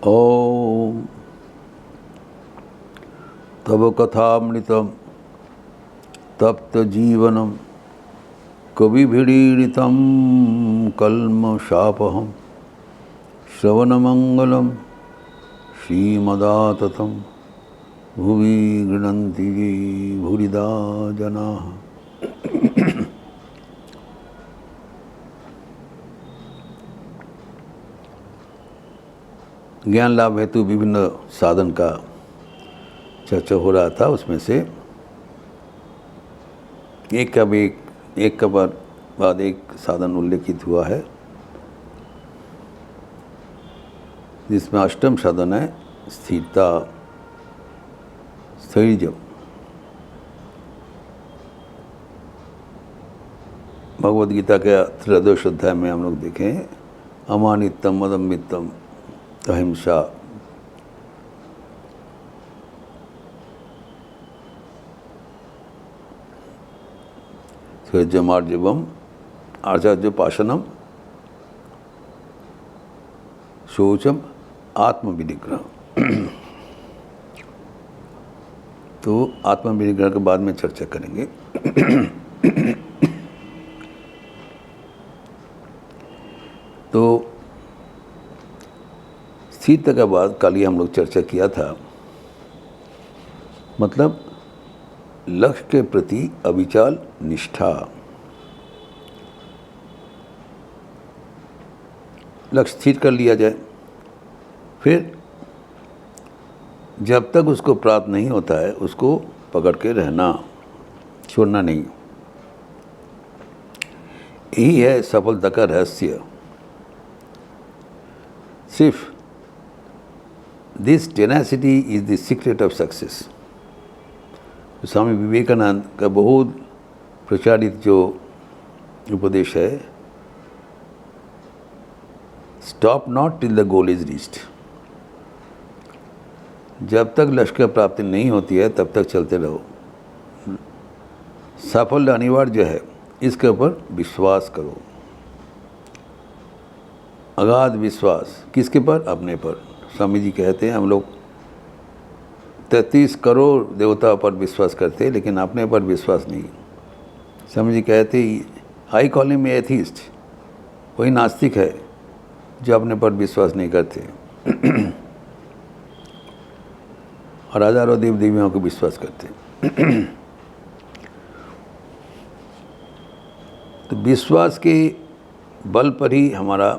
ॐ तव कथामृतं तप्तजीवनं कविभिरीडितं कल्मषापहं श्रवणमङ्गलं श्रीमदाततं भुवि गृह्णन्ति ये भूरिदा जनाः। ज्ञान लाभ हेतु विभिन्न साधन का चर्चा हो रहा था। उसमें से एक का बाद एक साधन उल्लेखित हुआ है, जिसमें अष्टम साधन है स्थिरता, स्थैर्य। भगवद गीता के त्रयोदश अध्याय में हम लोग देखें, अमानित्यम मदम्बितम अहिंसा, स्वजमार्जवम आचार्योपासनम, शौचम, आत्मविनिग्रह। तो आत्मविनिग्रह के बाद में चर्चा करेंगे। तो स्थिरता के बाद कल ही हम लोग चर्चा किया था, मतलब लक्ष्य के प्रति अविचल निष्ठा। लक्ष्य स्थिर कर लिया जाए, फिर जब तक उसको प्राप्त नहीं होता है उसको पकड़ के रहना, छोड़ना नहीं। यही है सफलता का रहस्य। सिर्फ this tenacity is the secret of success. Swami Vivekananda का बहुत प्रचारित जो उपदेश है, stop not till the goal is reached. जब तक लक्ष्य प्राप्ति नहीं होती है तब तक चलते रहो। साफल्य अनिवार्य है, इसके ऊपर विश्वास करो। अगाध विश्वास किसके पर? अपने पर। स्वामी जी कहते हैं हम लोग 33 करोड़ देवता पर विश्वास करते हैं, लेकिन अपने पर विश्वास नहीं। स्वामी जी कहते आई कॉल हिम एथीस्ट, वही नास्तिक है जो अपने पर विश्वास नहीं करते और हजारों देव देवियों को विश्वास करते। तो विश्वास के बल पर ही हमारा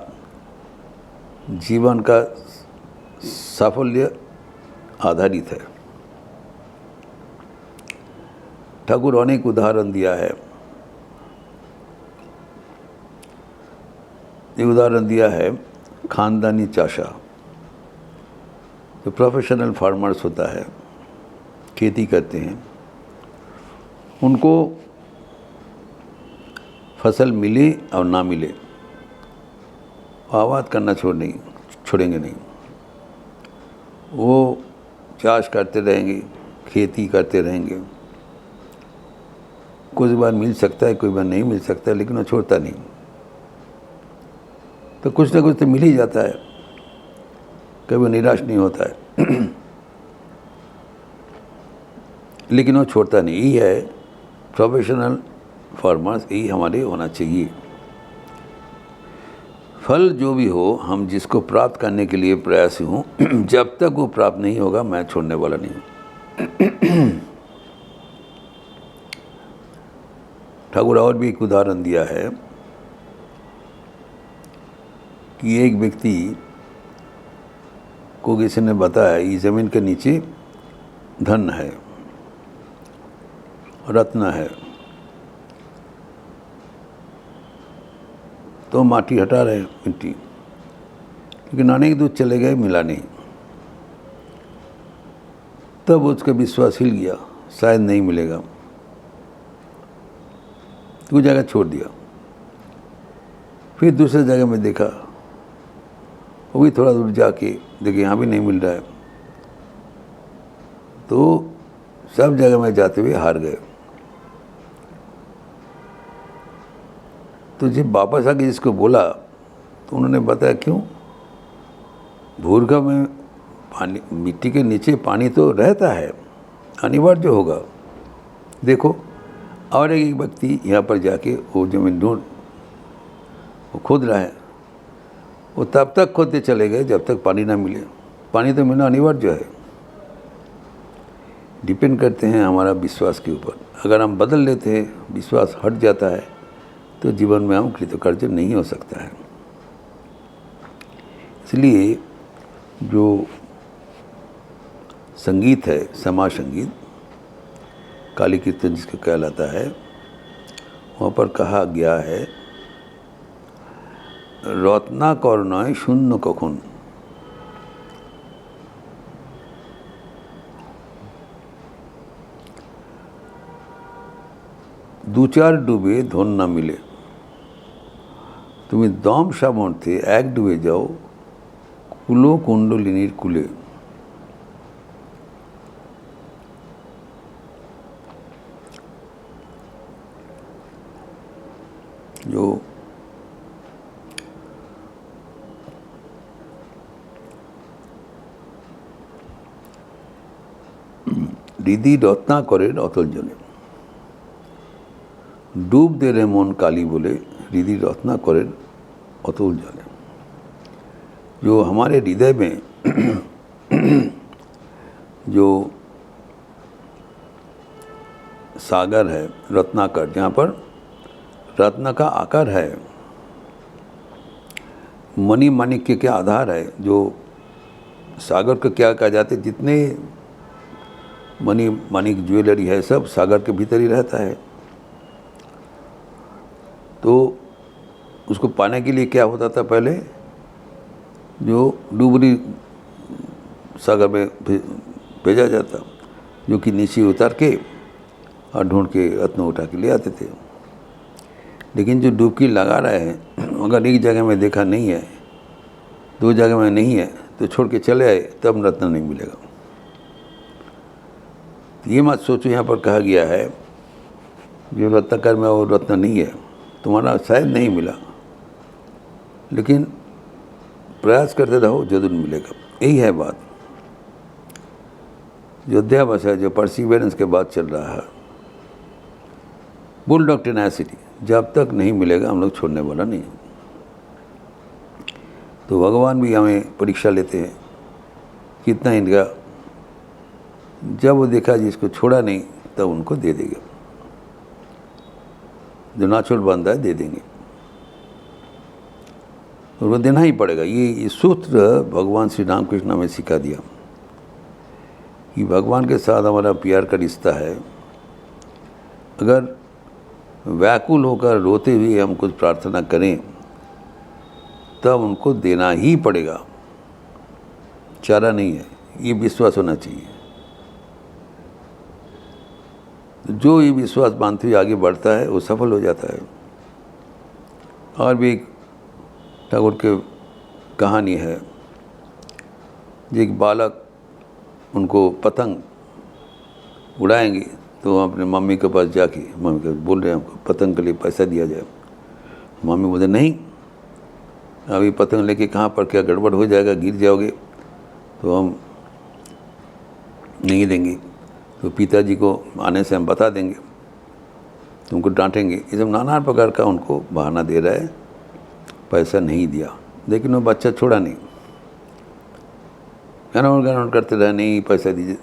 जीवन का साफल्य आधारित है। ठाकुर अनेक उदाहरण दिया है। ये उदाहरण दिया है खानदानी चाशा, जो प्रोफेशनल फार्मर्स होता है, खेती करते हैं, उनको फसल मिले और ना मिले आबाद करना छोड़ेंगे नहीं। वो चाष करते रहेंगे, खेती करते रहेंगे। कुछ बार मिल सकता है, कोई बार नहीं मिल सकता है, लेकिन वो छोड़ता नहीं। तो कुछ ना कुछ तो मिल ही जाता है, कभी निराश नहीं होता है। लेकिन वो छोड़ता नहीं। यही है प्रोफेशनल फार्मर्स, यही हमारे होना चाहिए। फल जो भी हो, हम जिसको प्राप्त करने के लिए प्रयासी हूँ, जब तक वो प्राप्त नहीं होगा मैं छोड़ने वाला नहीं हूँ। ठाकुर और भी एक उदाहरण दिया है कि एक व्यक्ति को किसी ने बताया ये ज़मीन के नीचे धन है, रत्न है। तो माटी हटा रहे मिट्टी, लेकिन अनेक दूर चले गए, मिला नहीं। तब उसका विश्वास हिल गया, शायद नहीं मिलेगा, तो जगह छोड़ दिया। फिर दूसरे जगह में देखा, वो भी थोड़ा दूर जाके देखे यहाँ भी नहीं मिल रहा है। तो सब जगह में जाते हुए हार गए। तो जब वापस आके जिसको बोला तो उन्होंने बताया क्यों, भूगर्भ में पानी, मिट्टी के नीचे पानी तो रहता है, अनिवार्य होगा। देखो, और एक व्यक्ति यहाँ पर जाके वो जमीन वो खोद रहा है, वो तब तक खोदते चले गए जब तक पानी ना मिले। पानी तो मिलना अनिवार्य है। डिपेंड करते हैं हमारा विश्वास के ऊपर। अगर हम बदल लेते हैं, विश्वास हट जाता है, तो जीवन में हम कृतकार्य नहीं हो सकता है। इसलिए जो संगीत है, समाज संगीत, काली कीर्तन जिसको कहलाता है, वहाँ पर कहा गया है, रत्नाकर नय शून्य कखन, दो चार डूबे धन ना मिले। तुम्हें दम सामर्थ्ये एक डूबे जाओ कुलो कुंडलिनीर कुले। जो हृदय रत्नाकरेर अतल जले, डूब दे रे मन काली बोले, हृदय रत्नाकरेर अतुल जले। जो हमारे हृदय में जो सागर है, रत्नाकर, जहाँ पर रत्न का आकार है, मणि माणिक्य के आधार है, जो सागर को क्या कहा जाता है, जितने मणि माणिक ज्वेलरी है सब सागर के भीतर ही रहता है। तो उसको पाने के लिए क्या होता था, पहले जो डूबरी सागर में भेजा जाता, जो कि नीचे उतार के और ढूंढ के रत्न उठा के ले आते थे। लेकिन जो डुबकी लगा रहे हैं, अगर एक जगह में देखा नहीं है, दो जगह में नहीं है, तो छोड़ के चले आए, तब रत्न नहीं मिलेगा। तो ये मत सोचो, यहाँ पर कहा गया है जो रत्नाकर में वो रत्न नहीं है, तुम्हारा शायद नहीं मिला, लेकिन प्रयास करते रहो, जरूर मिलेगा। यही है बात। जो अध्यावस है, जो परसिवेरेंस के बाद चल रहा है, बुल डॉग टेनासिटी, जब तक नहीं मिलेगा हम लोग छोड़ने वाला नहीं। तो भगवान भी हमें परीक्षा लेते हैं, कितना इनका, जब वो देखा जिसको छोड़ा नहीं, तब उनको दे देंगे, जो ना छोड़ बंदा है दे देंगे, और वो देना ही पड़ेगा। ये सूत्र भगवान श्री रामकृष्ण हमें सिखा दिया कि भगवान के साथ हमारा प्यार का रिश्ता है। अगर व्याकुल होकर रोते हुए हम कुछ प्रार्थना करें, तब उनको देना ही पड़ेगा, चारा नहीं है। ये विश्वास होना चाहिए। जो ये विश्वास मानते हुए आगे बढ़ता है, वो सफल हो जाता है। और भी एक ठाकुर के कहानी है, एक बालक उनको पतंग उड़ाएंगे, तो अपने मम्मी के पास जाके मम्मी के बोल रहे हैं हमको पतंग के लिए पैसा दिया जाए। मम्मी बोले नहीं, अभी पतंग लेके कहाँ पर क्या गड़बड़ हो जाएगा, गिर जाओगे, तो हम नहीं देंगे। तो पिताजी को आने से हम बता देंगे, तुमको डांटेंगे। ये सब नाना प्रकार का उनको बहाना दे रहा है, पैसा नहीं दिया। लेकिन वो बच्चा छोड़ा नहीं, गनौन करते रहे, नहीं पैसा दीजिए।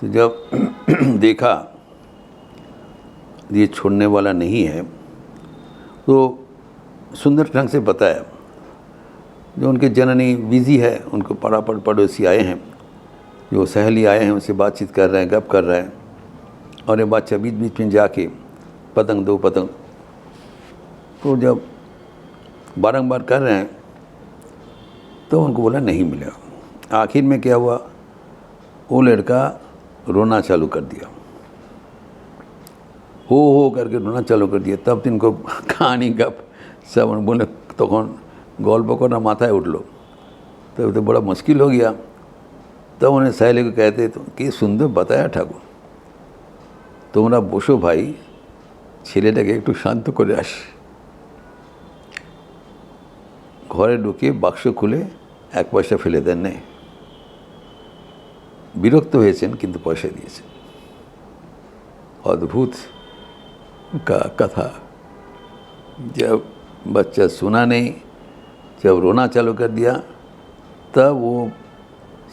तो जब देखा ये छोड़ने वाला नहीं है, तो सुंदर ढंग से बताया। जो उनके जननी बिजी है, उनको पड़ोसी आए हैं, जो सहेली आए हैं, उनसे बातचीत कर रहे हैं, गप कर रहे हैं, और ये बच्चा बीच बीच में जाके पतंग दो पतंग, तो जब बारंबार कर रहे हैं, तो उनको बोला नहीं मिलेगा। आखिर में क्या हुआ, वो लड़का रोना चालू कर दिया, हो करके रोना चालू कर दिया। तब इनको कहानी गप सब बोले, तक गल्प करना माथाয় उठलो, तब तो बड़ा मुश्किल हो गया। तब उन्हें सहेली को कहते, तो कि सुंदर बताया ठाकुर, তোমরা বসো ভাই, ছেলেটাকে একটু শান্ত করে আসি। ঘরে ঢুকে বাক্স খুলে এক পয়সা ফেলে দেন নাই, বিরক্ত হয়েছেন কিন্তু পয়সা দিয়েছেন। अद्भुत का कथा। जब बच्चा सुना नहीं, जब रोना चालू कर दिया, तब वो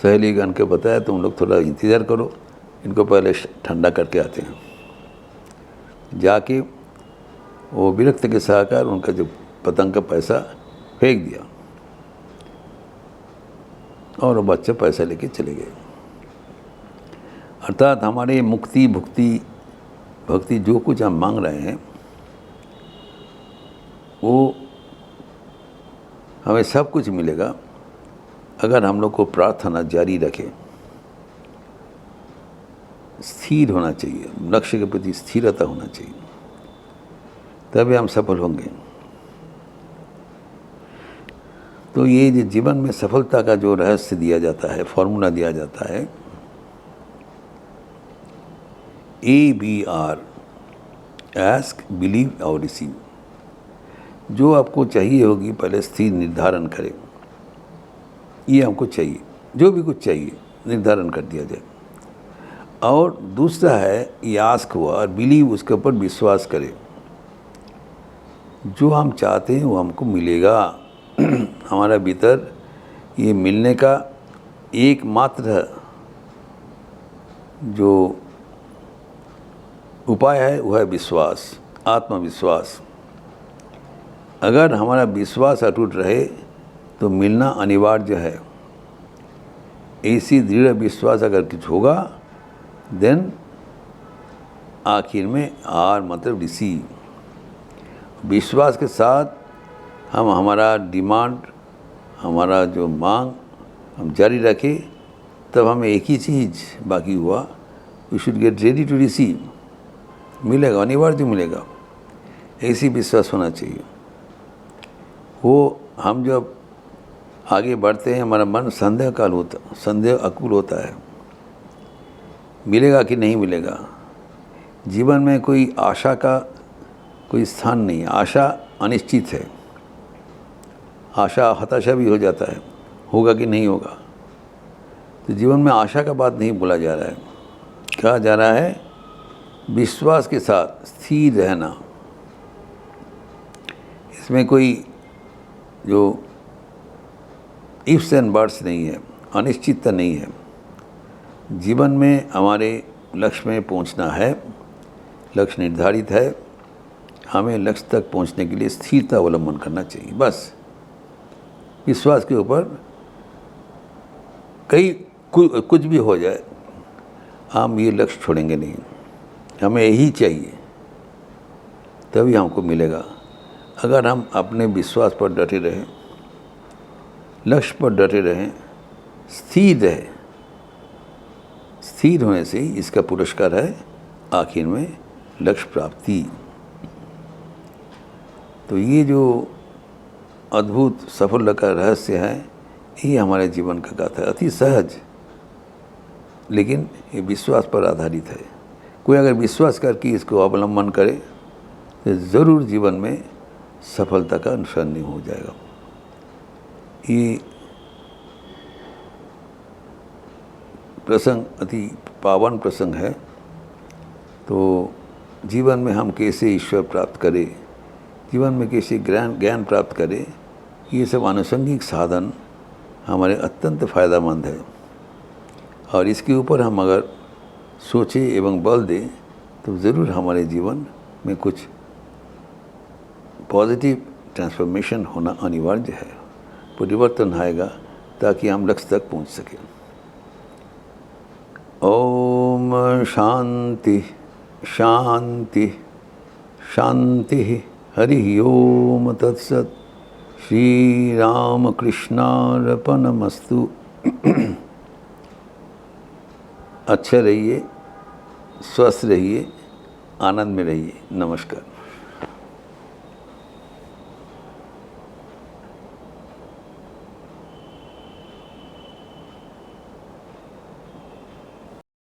सहेलीगण के बताया तुम लोग थोड़ा इंतज़ार करो, इनको पहले ठंडा करके आते हैं। जाके वो विरक्त के सहकार उनका जो पतंग का पैसा फेंक दिया और वो बच्चा पैसा लेके चले गए। अर्थात हमारे मुक्ति भक्ति जो कुछ हम मांग रहे हैं वो हमें सब कुछ मिलेगा अगर हम लोग को प्रार्थना जारी रखें। स्थिर होना चाहिए, लक्ष्य के प्रति स्थिरता होना चाहिए, तभी हम सफल होंगे। तो ये जो जीवन में सफलता का जो रहस्य दिया जाता है, फॉर्मूला दिया जाता है, ABR, आस्क, बिलीव और रिसीव। जो आपको चाहिए होगी पहले स्थिर निर्धारण करें, ये हमको चाहिए, जो भी कुछ चाहिए निर्धारण कर दिया जाए। और दूसरा है ये आस्क हुआ और बिलीव, उसके ऊपर विश्वास करें। जो हम चाहते हैं वो हमको मिलेगा। हमारा भीतर ये मिलने का एकमात्र जो उपाय है वो है विश्वास, आत्मविश्वास। अगर हमारा विश्वास अटूट रहे तो मिलना अनिवार्य है। ऐसी दृढ़ विश्वास अगर कुछ होगा देन आखिर में आर मतलब रिसीव। विश्वास के साथ हम हमारा डिमांड, हमारा जो मांग हम जारी रखें, तब हमें एक ही चीज़ बाकी हुआ, we should get ready to receive. मिलेगा, अनिवार्य मिलेगा, ऐसी विश्वास होना चाहिए। वो हम जब आगे बढ़ते हैं हमारा मन संदेह अकुल होता है, मिलेगा कि नहीं मिलेगा। जीवन में कोई आशा का कोई स्थान नहीं, आशा अनिश्चित है। आशा हताशा भी हो जाता है, होगा कि नहीं होगा। तो जीवन में आशा का बात नहीं बोला जा रहा है, कहा जा रहा है विश्वास के साथ स्थिर रहना। इसमें कोई जो इफ्स एंड बट्स नहीं है, अनिश्चितता नहीं है। जीवन में हमारे लक्ष्य में पहुंचना है, लक्ष्य निर्धारित है, हमें लक्ष्य तक पहुंचने के लिए स्थिरता अवलंबन करना चाहिए। बस विश्वास के ऊपर कुछ भी हो जाए हम ये लक्ष्य छोड़ेंगे नहीं, हमें यही चाहिए, तभी हमको मिलेगा। अगर हम अपने विश्वास पर डटे रहें, लक्ष्य पर डटे रहें, स्थिर रहें, स्थिर होने से ही इसका पुरस्कार है आखिर में लक्ष्य प्राप्ति। तो ये जो अद्भुत सफलता का रहस्य है, ये हमारे जीवन का गाथा है। अति सहज, लेकिन ये विश्वास पर आधारित है। कोई अगर विश्वास करके इसको अवलंबन करे तो ज़रूर जीवन में सफलता का निशानी हो जाएगा। ये प्रसंग अति पावन प्रसंग है। तो जीवन में हम कैसे ईश्वर प्राप्त करें, जीवन में कैसे ज्ञान प्राप्त करें, ये सब आनुषंगिक साधन हमारे अत्यंत फ़ायदेमंद है। और इसके ऊपर हम अगर सोचें एवं बल दें तो ज़रूर हमारे जीवन में कुछ पॉजिटिव ट्रांसफॉर्मेशन होना अनिवार्य है, परिवर्तन आएगा ताकि हम लक्ष्य तक पहुंच सकें। ओम शांति शांति शांति। हरि ओम तत्सत। श्री राम कृष्णार्पणमस्तु। अच्छे रहिए, स्वस्थ रहिए, आनंद में रहिए। नमस्कार।